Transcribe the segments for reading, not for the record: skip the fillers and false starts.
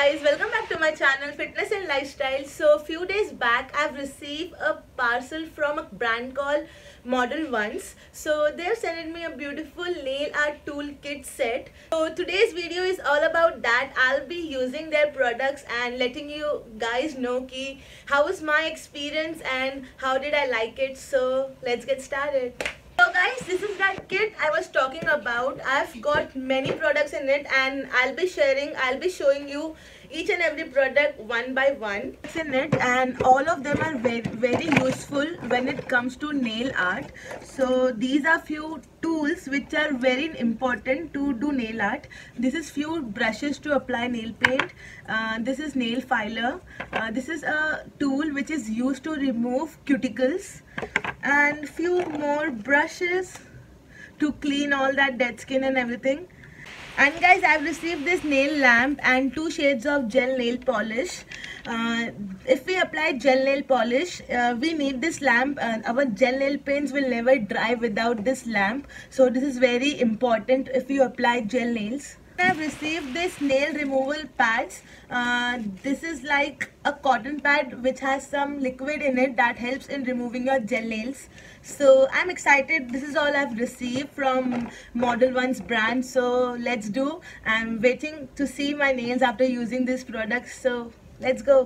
guys, welcome back to my channel Fitness and Lifestyle. So few days back I've received a parcel from a brand called Modelones. So they've sent me a beautiful nail art tool kit set. So today's video is all about that. I'll be using their products and letting you guys know ki how was my experience and how did I like it. So let's get started. So guys, this is that kit I was talking about. I've got many products in it and I'll be showing you each and every product one by one. It's in it and all of them are very useful when it comes to nail art. So these are few tools which are very important to do nail art. This is few brushes to apply nail paint. This is nail filer. This is a tool which is used to remove cuticles, and few more brushes to clean all that dead skin and everything. And guys, I've received this nail lamp and 2 shades of gel nail polish. If we apply gel nail polish, we need this lamp. Our gel nail paints will never dry without this lamp, so this is very important if you apply gel nails. I've received this nail removal pads. This is like a cotton pad which has some liquid in it that helps in removing your gel nails. So I'm excited. This is all I've received from Modelones brand. So let's do. I'm waiting to see my nails after using this product. So let's go.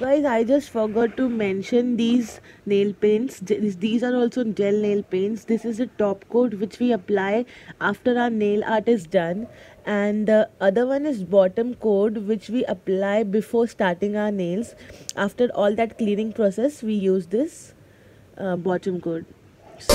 guys, I just forgot to mention these nail paints. These are also gel nail paints. This is a top coat which we apply after our nail art is done, and the other one is bottom coat which we apply before starting our nails. After all that cleaning process, we use this bottom coat. So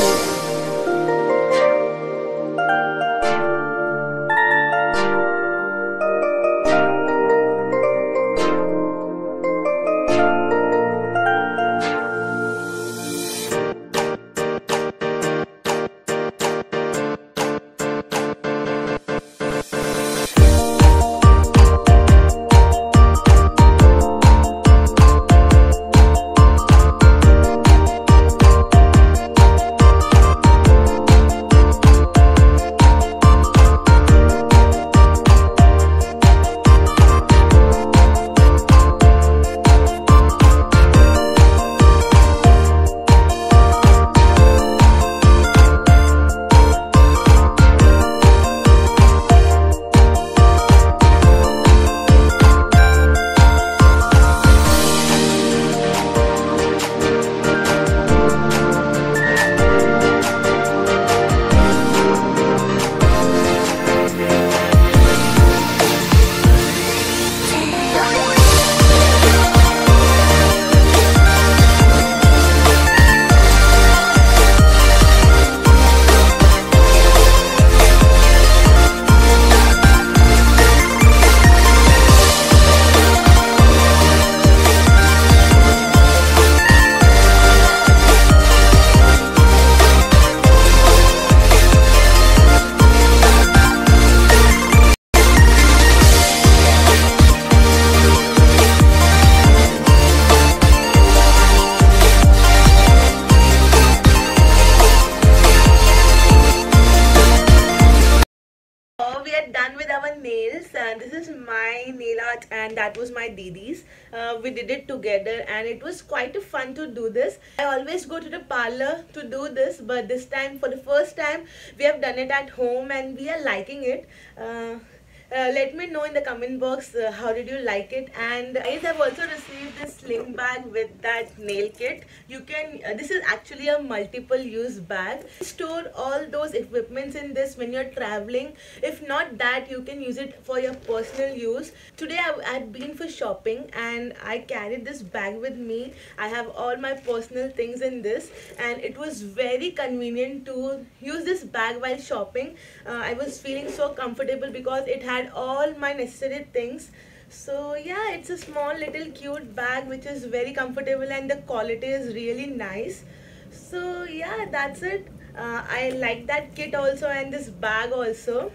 we are done with our nails, and this is my nail art and that was my Didi's. We did it together and it was quite fun to do this. I always go to the parlor to do this, but this time, for the first time, we have done it at home and we are liking it. Let me know in the comment box how did you like it. And guys, I've also received this sling bag with that nail kit. You can this is actually a multiple use bag. Store all those equipments in this when you're traveling. If not that, you can use it for your personal use. Today I've been for shopping and I carried this bag with me. I have all my personal things in this and it was very convenient to use this bag while shopping. I was feeling so comfortable because it had all my necessary things. So yeah, it's a small little cute bag which is very comfortable and the quality is really nice. So yeah, that's it. I like that kit also and this bag also.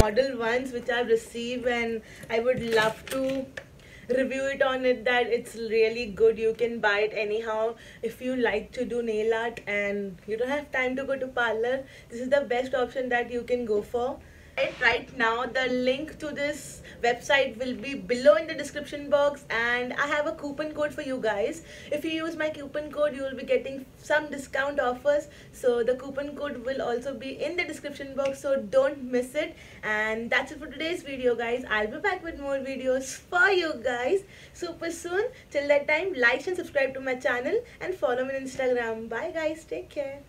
Model ones which I've received and I would love to review it on it, that it's really good. You can buy it anyhow if you like to do nail art and you don't have time to go to parlor. This is the best option that you can go for. Right now the link to this website will be below in the description box and I have a coupon code for you guys. If you use my coupon code, you will be getting some discount offers, so the coupon code will also be in the description box, so don't miss it. And that's it for today's video, guys. I'll be back with more videos for you guys super soon. Till that time, like and subscribe to my channel and follow me on Instagram. Bye guys, take care.